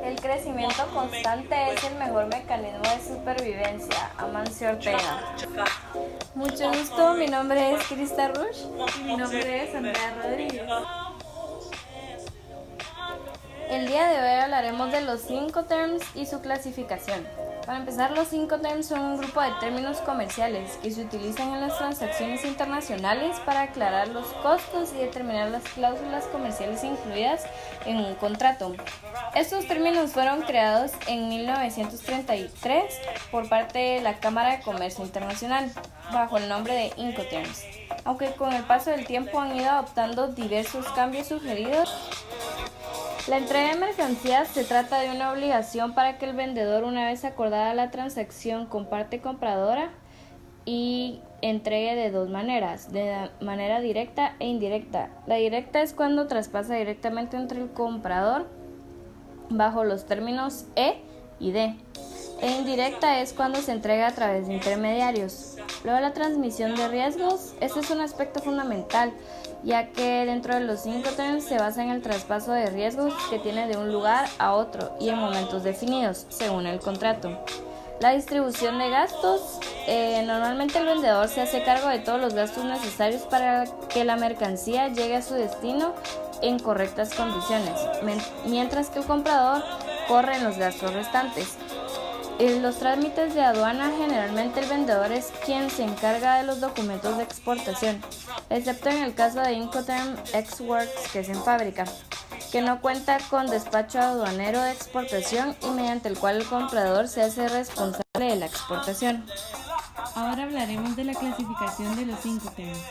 El crecimiento constante es el mejor mecanismo de supervivencia. Amancio Ortega. Mucho gusto, mi nombre es Krista Rush. Y mi nombre es Andrea Rodríguez. El día de hoy hablaremos de los Incoterms y su clasificación. Para empezar, los Incoterms son un grupo de términos comerciales que se utilizan en las transacciones internacionales para aclarar los costos y determinar las cláusulas comerciales incluidas en un contrato. Estos términos fueron creados en 1933 por parte de la Cámara de Comercio Internacional bajo el nombre de Incoterms, aunque con el paso del tiempo han ido adoptando diversos cambios sugeridos. La entrega de mercancías se trata de una obligación para que el vendedor, una vez acordada la transacción con parte compradora, y entregue de dos maneras, de manera directa e indirecta. La directa es cuando traspasa directamente entre el comprador bajo los términos E y D. E indirecta es cuando se entrega a través de intermediarios. Luego, la transmisión de riesgos. Este es un aspecto fundamental, ya que dentro de los Incoterms se basa en el traspaso de riesgos que tiene de un lugar a otro y en momentos definidos, según el contrato. La distribución de gastos. Normalmente el vendedor se hace cargo de todos los gastos necesarios para que la mercancía llegue a su destino en correctas condiciones, mientras que el comprador corre en los gastos restantes. En los trámites de aduana, generalmente el vendedor es quien se encarga de los documentos de exportación, excepto en el caso de Incoterm Ex Works, que es en fábrica, que no cuenta con despacho aduanero de exportación y mediante el cual el comprador se hace responsable de la exportación. Ahora hablaremos de la clasificación de los Incoterms.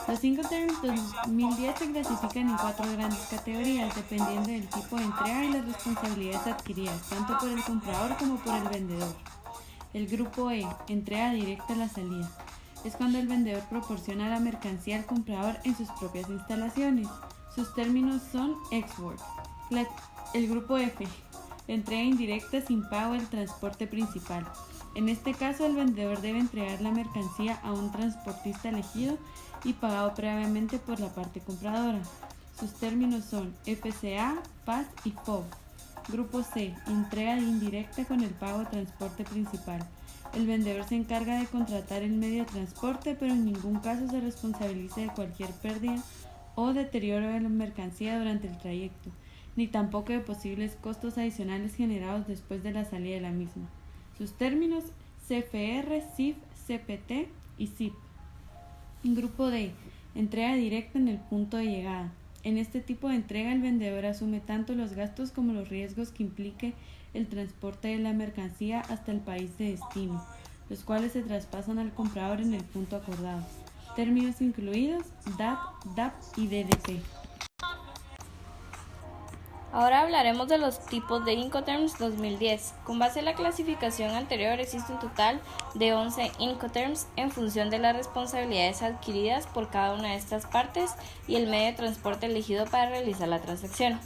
Los Incoterms 2010 se clasifican en 4 grandes categorías, dependiendo del tipo de entrega y las responsabilidades adquiridas, tanto por el comprador como por el vendedor. El grupo E, entrega directa a la salida, es cuando el vendedor proporciona la mercancía al comprador en sus propias instalaciones. Sus términos son ex-work. El grupo F, entrega indirecta sin pago del transporte principal. En este caso, el vendedor debe entregar la mercancía a un transportista elegido y pagado previamente por la parte compradora. Sus términos son FCA, PAS y FOB. Grupo C, entrega indirecta con el pago de transporte principal. El vendedor se encarga de contratar el medio de transporte, pero en ningún caso se responsabiliza de cualquier pérdida o deterioro de la mercancía durante el trayecto, ni tampoco de posibles costos adicionales generados después de la salida de la misma. Sus términos: CFR, CIF, CPT y CIP. Grupo D, entrega directa en el punto de llegada. En este tipo de entrega, el vendedor asume tanto los gastos como los riesgos que implique el transporte de la mercancía hasta el país de destino, los cuales se traspasan al comprador en el punto acordado. Términos incluidos: DAT, DAP y DDP. Ahora hablaremos de los tipos de Incoterms 2010. Con base en la clasificación anterior, existe un total de 11 Incoterms en función de las responsabilidades adquiridas por cada una de estas partes y el medio de transporte elegido para realizar la transacción.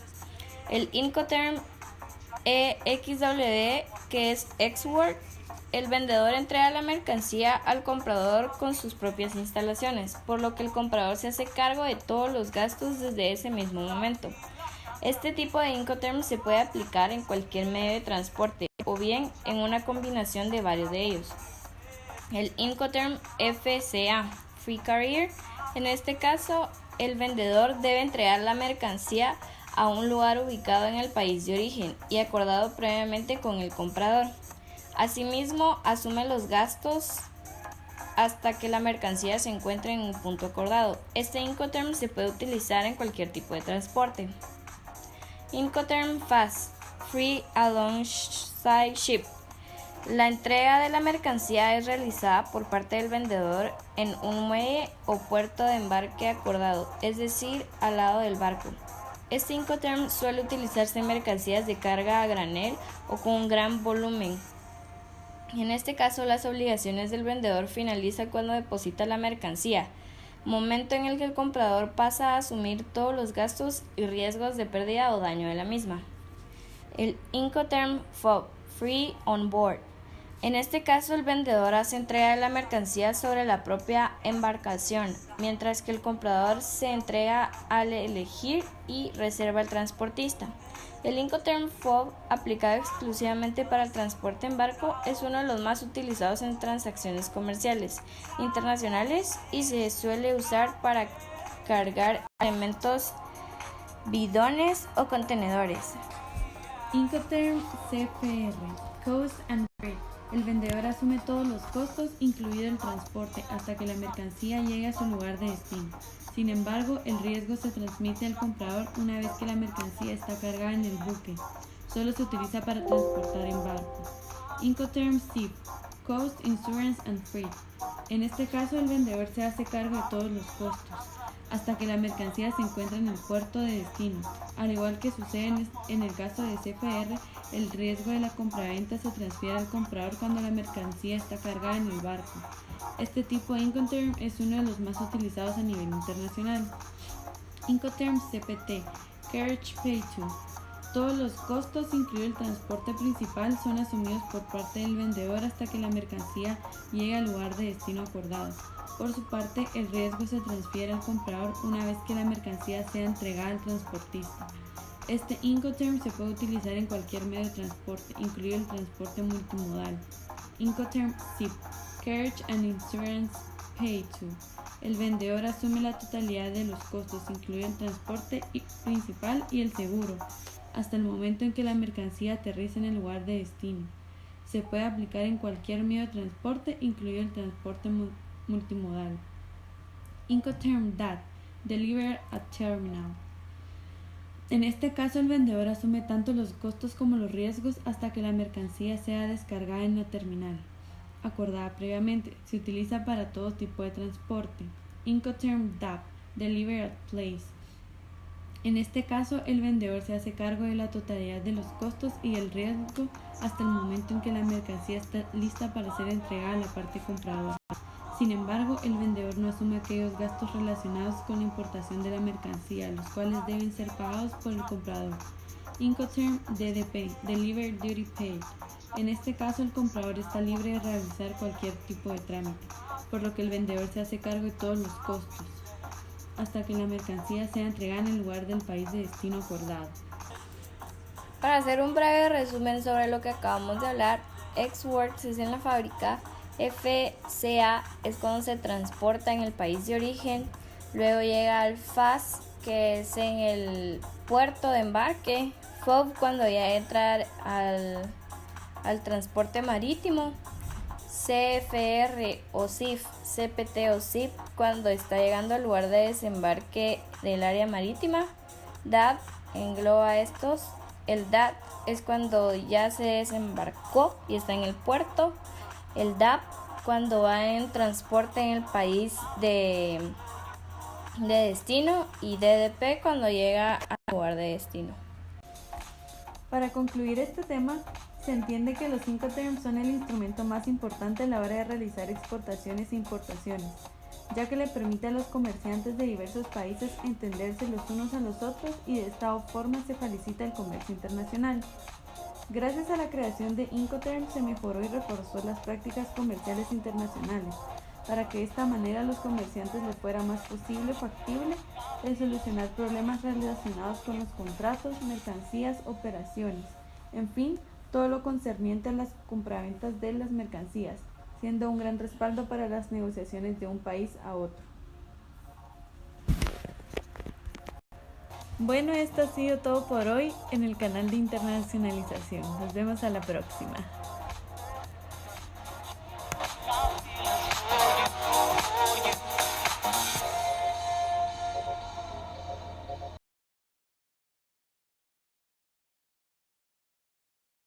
El Incoterm EXWD, que es ex-work, el vendedor entrega la mercancía al comprador con sus propias instalaciones, por lo que el comprador se hace cargo de todos los gastos desde ese mismo momento. Este tipo de Incoterm se puede aplicar en cualquier medio de transporte o bien en una combinación de varios de ellos. El Incoterm FCA, Free Carrier, en este caso el vendedor debe entregar la mercancía a un lugar ubicado en el país de origen y acordado previamente con el comprador. Asimismo, asume los gastos hasta que la mercancía se encuentre en un punto acordado. Este Incoterm se puede utilizar en cualquier tipo de transporte. Incoterm FAST, Free Alongside Ship. La entrega de la mercancía es realizada por parte del vendedor en un muelle o puerto de embarque acordado, es decir, al lado del barco. Este Incoterm suele utilizarse en mercancías de carga a granel o con un gran volumen. En este caso, las obligaciones del vendedor finalizan cuando deposita la mercancía, momento en el que el comprador pasa a asumir todos los gastos y riesgos de pérdida o daño de la misma. El Incoterm FOB, Free on Board. En este caso, el vendedor hace entrega de la mercancía sobre la propia embarcación, mientras que el comprador se entrega al elegir y reserva al transportista. El Incoterm FOB, aplicado exclusivamente para el transporte en barco, es uno de los más utilizados en transacciones comerciales internacionales y se suele usar para cargar elementos, bidones o contenedores. Incoterm CFR, Cost and Freight. El vendedor asume todos los costos, incluido el transporte, hasta que la mercancía llegue a su lugar de destino. Sin embargo, el riesgo se transmite al comprador una vez que la mercancía está cargada en el buque. Solo se utiliza para transportar en barco. Incoterm SIF, Cost, Insurance and Freight. En este caso, el vendedor se hace cargo de todos los costos, hasta que la mercancía se encuentra en el puerto de destino. Al igual que sucede en el caso de CFR, el riesgo de la compraventa se transfiere al comprador cuando la mercancía está cargada en el barco. Este tipo de Incoterm es uno de los más utilizados a nivel internacional. Incoterm CPT, Carriage Paid To. Todos los costos, incluido el transporte principal, son asumidos por parte del vendedor hasta que la mercancía llegue al lugar de destino acordado. Por su parte, el riesgo se transfiere al comprador una vez que la mercancía sea entregada al transportista. Este Incoterm se puede utilizar en cualquier medio de transporte, incluido el transporte multimodal. Incoterm SIP, Carriage and Insurance Paid To. El vendedor asume la totalidad de los costos, incluido el transporte principal y el seguro, hasta el momento en que la mercancía aterriza en el lugar de destino. Se puede aplicar en cualquier medio de transporte, incluido el transporte multimodal. Incoterm DAT, Deliver at Terminal. En este caso, el vendedor asume tanto los costos como los riesgos hasta que la mercancía sea descargada en la terminal acordada previamente. Se utiliza para todo tipo de transporte. Incoterm DAP, Deliver at Place. En este caso, el vendedor se hace cargo de la totalidad de los costos y el riesgo hasta el momento en que la mercancía está lista para ser entregada a la parte compradora. Sin embargo, el vendedor no asume aquellos gastos relacionados con la importación de la mercancía, los cuales deben ser pagados por el comprador. Incoterm DDP, Deliver Duty Paid. En este caso, el comprador está libre de realizar cualquier tipo de trámite, por lo que el vendedor se hace cargo de todos los costos, hasta que la mercancía sea entregada en el lugar del país de destino acordado. Para hacer un breve resumen sobre lo que acabamos de hablar, Ex-Works es en la fábrica, FCA es cuando se transporta en el país de origen, luego llega al FAS, que es en el puerto de embarque, FOB cuando ya entra al transporte marítimo, CFR o CIF, CPT o CIP cuando está llegando al lugar de desembarque del área marítima, DAT engloba estos, el DAT es cuando ya se desembarcó y está en el puerto, el DAP cuando va en transporte en el país de destino y DDP cuando llega al lugar de destino. Para concluir este tema, se entiende que los Incoterms son el instrumento más importante a la hora de realizar exportaciones e importaciones, ya que le permite a los comerciantes de diversos países entenderse los unos a los otros y de esta forma se facilita el comercio internacional. Gracias a la creación de Incoterm se mejoró y reforzó las prácticas comerciales internacionales, para que de esta manera a los comerciantes les fuera más factible el solucionar problemas relacionados con los contratos, mercancías, operaciones, en fin, todo lo concerniente a las compraventas de las mercancías, siendo un gran respaldo para las negociaciones de un país a otro. Bueno, esto ha sido todo por hoy en el canal de internacionalización. Nos vemos a la próxima.